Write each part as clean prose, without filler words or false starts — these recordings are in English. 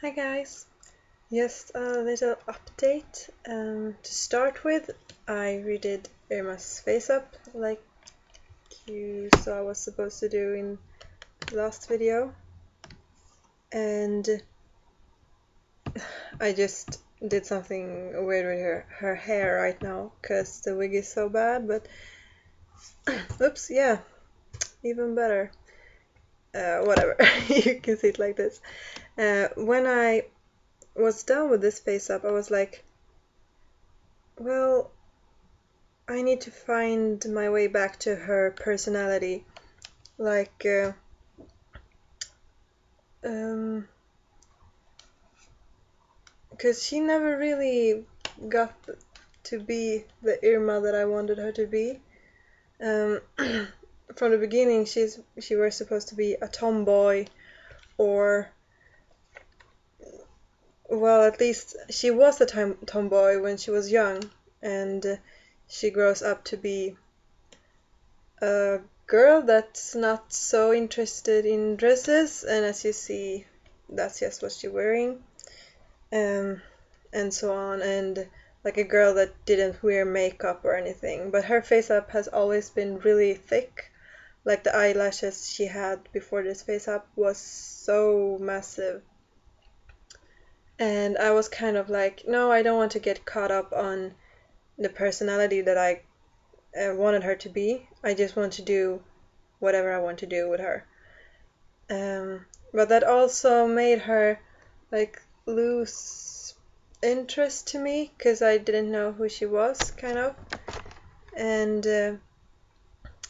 Hi guys! Just a little update. To start with, I redid Irma's face up like you saw I was supposed to do in the last video. And I just did something weird with her hair right now because the wig is so bad, but oops, yeah, even better. Whatever, you can see it like this. When I was done with this face up, I was like, well, I need to find my way back to her personality. Like, because she never really got to be the Irma that I wanted her to be. Um, from the beginning, she was supposed to be a tomboy, or well, at least she was a tomboy when she was young, and she grows up to be a girl that's not so interested in dresses, and as you see, that's just what she's wearing. And so on, and like a girl that didn't wear makeup or anything, but her face up has always been really thick. Like the eyelashes she had before this face up was so massive. And I was kind of like, no, I don't want to get caught up on the personality that I wanted her to be. I just want to do whatever I want to do with her. But that also made her like lose interest to me because I didn't know who she was, kind of. And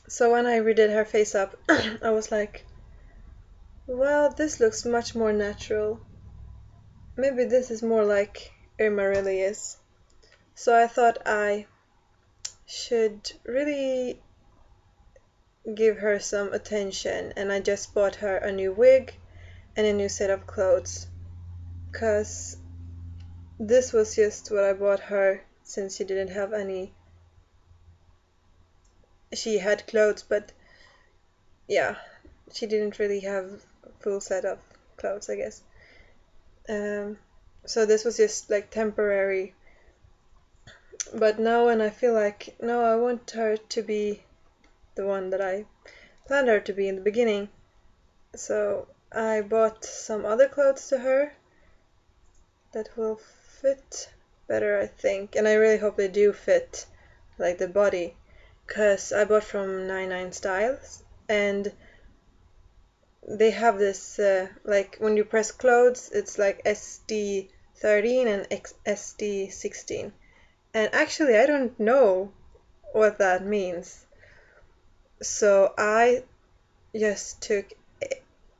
so when I redid her face up, I was like, well, this looks much more natural. Maybe this is more like Irma really is. So I thought I should really give her some attention, and I just bought her a new wig and a new set of clothes. Because this was just what I bought her since she didn't have any. She had clothes, but yeah, she didn't really have a full set of clothes, I guess. So this was just like temporary. But now when I feel like, no, I want her to be the one that I planned her to be in the beginning. So I bought some other clothes to her that will fit better, I think. And I really hope they do fit, like the body. Because I bought from 99 Styles, and they have this, like when you press clothes, it's like SD13 and SD16. And actually, I don't know what that means. So I just took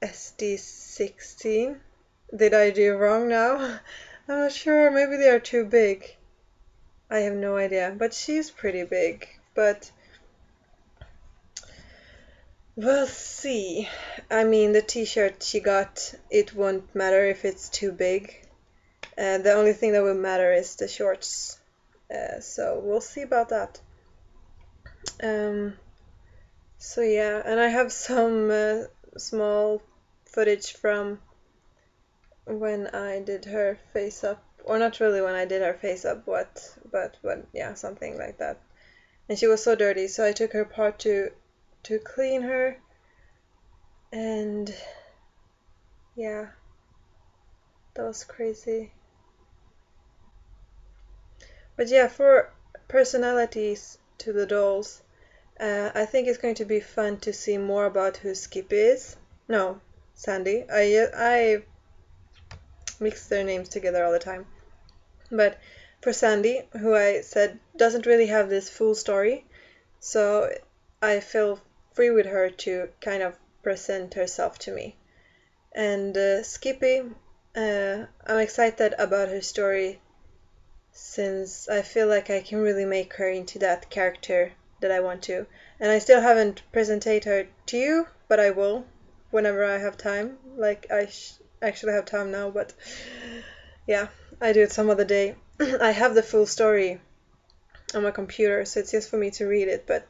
SD16. Did I do wrong now? I'm not sure. Maybe they are too big. I have no idea. But she's pretty big. But we'll see. I mean, the t-shirt she got, it won't matter if it's too big. The only thing that will matter is the shorts. So we'll see about that. So yeah, and I have some small footage from when I did her face up, or not really when I did her face up, but yeah, something like that. And she was so dirty, so I took her part to clean her, and yeah, that was crazy. But yeah, for personalities to the dolls, I think it's going to be fun to see more about who Skip is. No, Sandy. I mix their names together all the time. But for Sandy, who I said doesn't really have this full story, so I feel free with her to kind of present herself to me. And Skippy, I'm excited about her story since I feel like I can really make her into that character that I want to. And I still haven't presented her to you, but I will whenever I have time. Like I actually have time now, but yeah, I do it some other day. I have the full story on my computer, so it's just for me to read it. But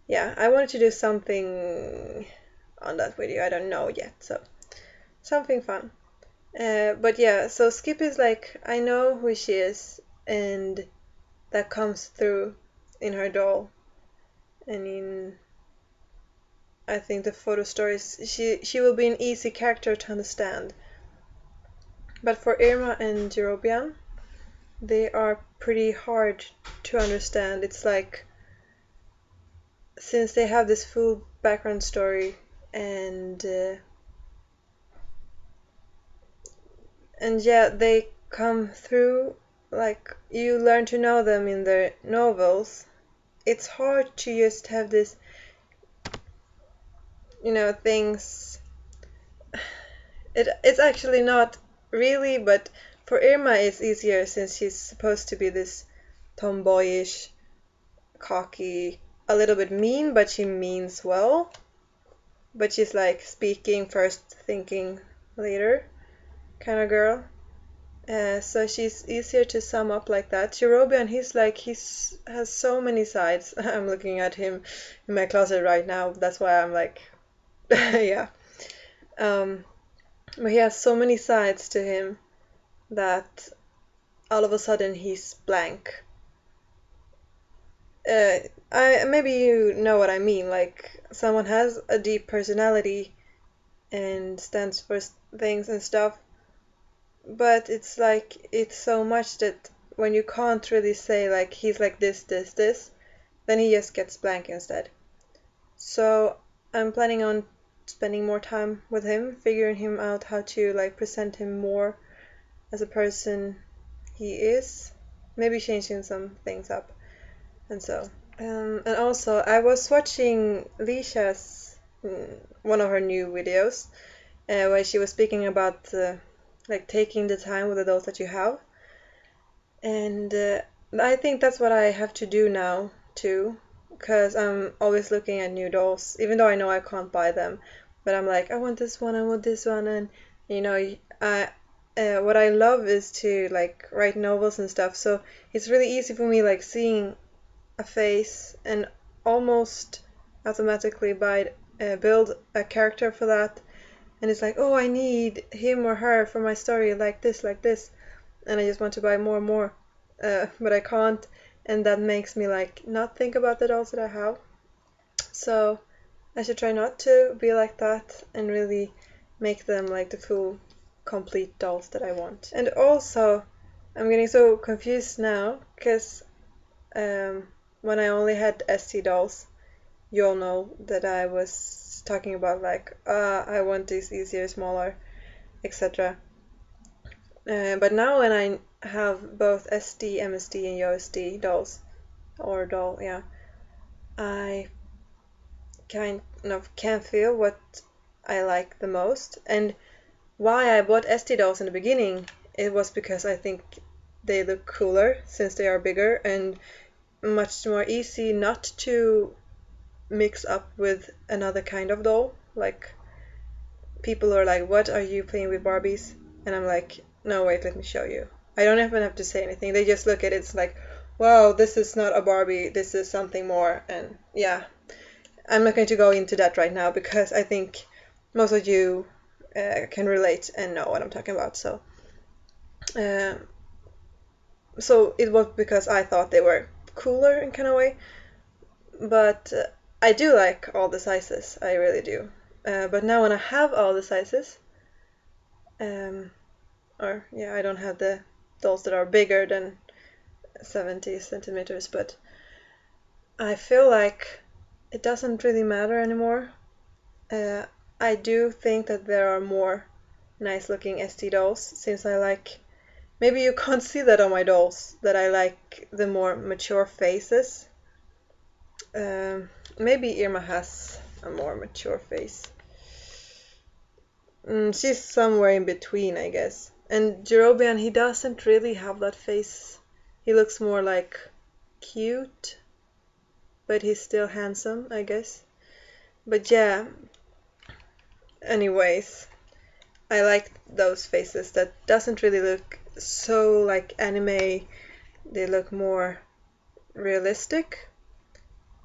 yeah, I wanted to do something on that video. I don't know yet, so something fun. But yeah, so Skip is like, I know who she is, and that comes through in her doll, and in, I think, the photo stories. She will be an easy character to understand. But for Irma and Jerobian, they are pretty hard to understand. It's like, since they have this full background story, and yeah, they come through, like, you learn to know them in their novels. It's hard to just have this, things. It's actually not really, but for Irma it's easier since she's supposed to be this tomboyish, cocky, a little bit mean, but she means well. But she's like speaking first, thinking later kind of girl. So she's easier to sum up like that. Jerobian, he's has so many sides. I'm looking at him in my closet right now. That's why I'm like, yeah. But he has so many sides to him that all of a sudden he's blank. I maybe you know what I mean. Like, someone has a deep personality and stands for things and stuff, but it's like, it's so much that when you can't really say like he's like this, then he just gets blank instead. So I'm planning on spending more time with him, figuring him out how to like present him more as a person he is, maybe changing some things up, and so. And also, I was watching Lisha's one of her new videos, where she was speaking about like taking the time with the dolls that you have, and I think that's what I have to do now too, because I'm always looking at new dolls, even though I know I can't buy them, but I'm like, I want this one, I want this one, and I what I love is to like write novels and stuff, so it's really easy for me like seeing a face and almost automatically build a character for that, and it's like, oh, I need him or her for my story, like this, and I just want to buy more and more, but I can't, and that makes me like not think about the dolls that I have. So I should try not to be like that and really make them like the full complete dolls that I want. And also, I'm getting so confused now because when I only had ST dolls, you all know that I was talking about like, I want these easier, smaller, etc. But now when I have both SD, MSD, and USD dolls, or doll, yeah, I kind of can feel what I like the most. And why I bought SD dolls in the beginning, it was because I think they look cooler since they are bigger and much more easy not to mix up with another kind of doll. Like, people are like, what are you playing with Barbies? And I'm like, no, wait, let me show you. I don't even have to say anything. They just look at it. It's like, wow, this is not a Barbie. This is something more. And yeah, I'm not going to go into that right now because I think most of you can relate and know what I'm talking about. So it was because I thought they were cooler in kind of way. But I do like all the sizes. I really do. But now when I have all the sizes, I don't have the dolls that are bigger than 70 centimeters, but I feel like it doesn't really matter anymore. I do think that there are more nice looking SD dolls, since I like, maybe you can't see that on my dolls, that I like the more mature faces. Maybe Irma has a more mature face. She's somewhere in between, I guess. And Jerobian, he doesn't really have that face. He looks more like cute, but he's still handsome, I guess. But yeah, anyways, I like those faces that doesn't really look so like anime. They look more realistic,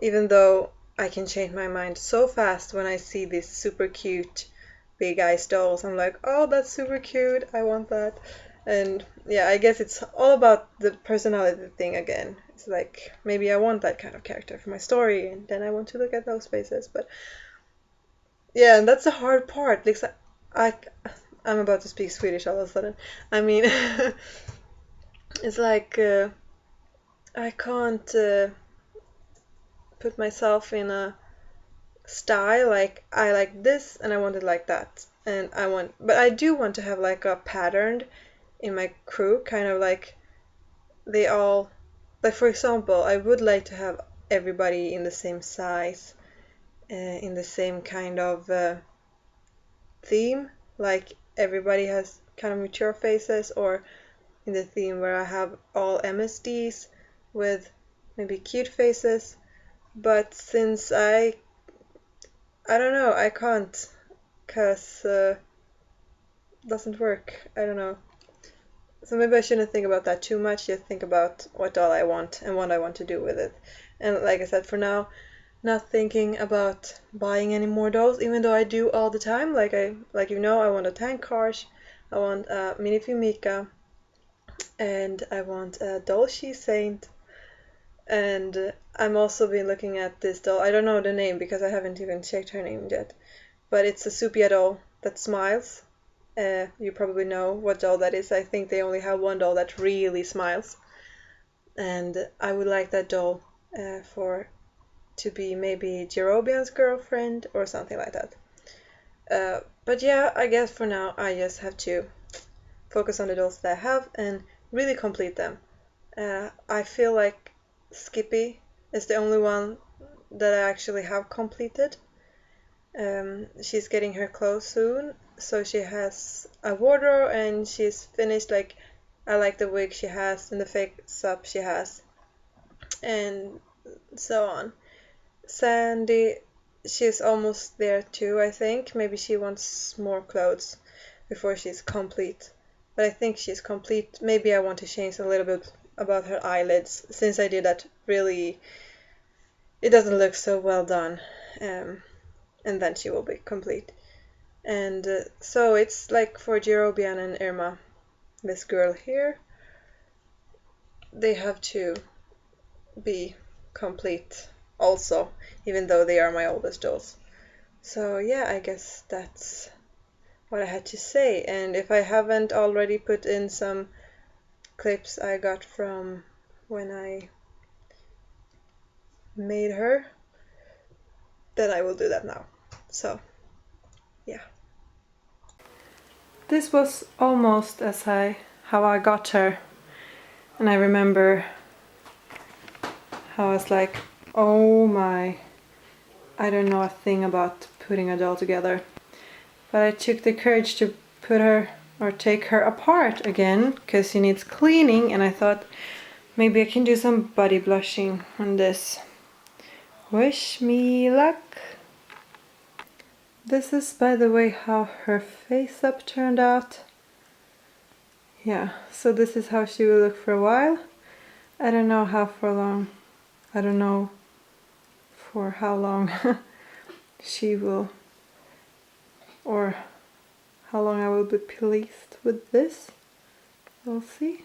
even though I can change my mind so fast when I see these super cute big eyes dolls. I'm like, oh, that's super cute. I want that. And yeah, I guess it's all about the personality thing again. It's like maybe I want that kind of character for my story, and then I want to look at those faces. But yeah, and that's the hard part. Like, I, I'm about to speak Swedish all of a sudden. I mean, it's like I can't put myself in a style like I like this and I want it like that. And but I do want to have like a pattern in my crew, kind of like they all, like for example, I would like to have everybody in the same size, in the same kind of theme, like everybody has kind of mature faces, or in the theme where I have all MSDs with maybe cute faces. But since I don't know, I can't, cause doesn't work. I don't know. So maybe I shouldn't think about that too much. Just think about what doll I want and what I want to do with it. And like I said, for now, not thinking about buying any more dolls, even though I do all the time. Like I want a Tank Cars, I want a Minifee Mika, and I want a Dolce Saint. And I'm also been looking at this doll. I don't know the name because I haven't even checked her name yet. But it's a Supia doll that smiles. You probably know what doll that is. I think they only have one doll that really smiles. And I would like that doll to be maybe Jerobian's girlfriend or something like that. But yeah, I guess for now I just have to focus on the dolls that I have and really complete them. I feel like Skippy is the only one that I actually have completed. She's getting her clothes soon, so she has a wardrobe and she's finished. Like, I like the wig she has and the face up she has, and so on. Sandy, she's almost there too, I think. Maybe she wants more clothes before she's complete, but I think she's complete. Maybe I want to change a little bit about her eyelids, since I did that really, it doesn't look so well done, and then she will be complete. And so it's like for Jerobian and Irma, this girl here, they have to be complete also, even though they are my oldest dolls. So yeah, I guess that's what I had to say. And if I haven't already put in some clips I got from when I made her, then I will do that now. So yeah, this was almost how I got her, and I remember how I was like, oh my, I don't know a thing about putting a doll together. But I took the courage to take her apart again, because she needs cleaning, and I thought maybe I can do some body blushing on this. Wish me luck! This is, by the way, how her face up turned out. Yeah, so this is how she will look for a while. I don't know how for long. I don't know for how long she will, or how long I will be pleased with this. We'll see.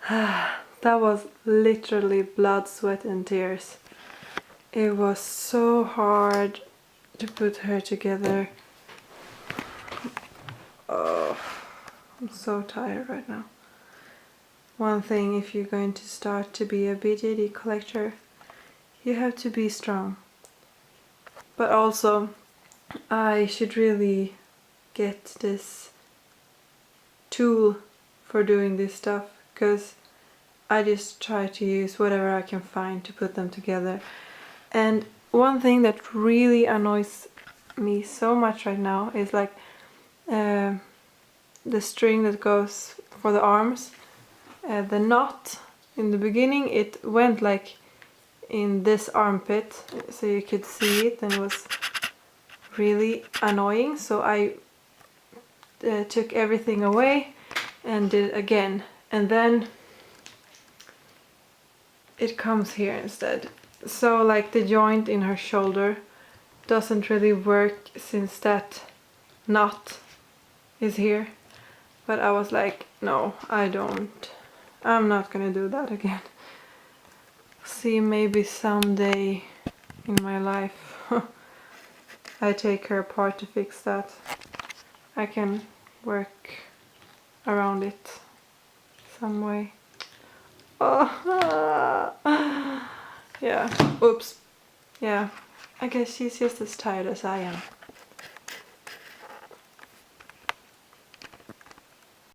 That was literally blood, sweat and tears. It was so hard to put her together. Oh, I'm so tired right now. One thing, if you're going to start to be a BJD collector, you have to be strong. But also, I should really get this tool for doing this stuff, because I just try to use whatever I can find to put them together. And one thing that really annoys me so much right now is like the string that goes for the arms. The knot in the beginning, it went like in this armpit, so you could see it, and it was really annoying. So I took everything away and did it again, and then it comes here instead. So like the joint in her shoulder, doesn't really work since that knot is here. But I was like, no, I'm not gonna do that again. See, maybe someday in my life I take her apart to fix that. I can work around it some way. Oh, yeah, oops. Yeah, I guess she's just as tired as I am.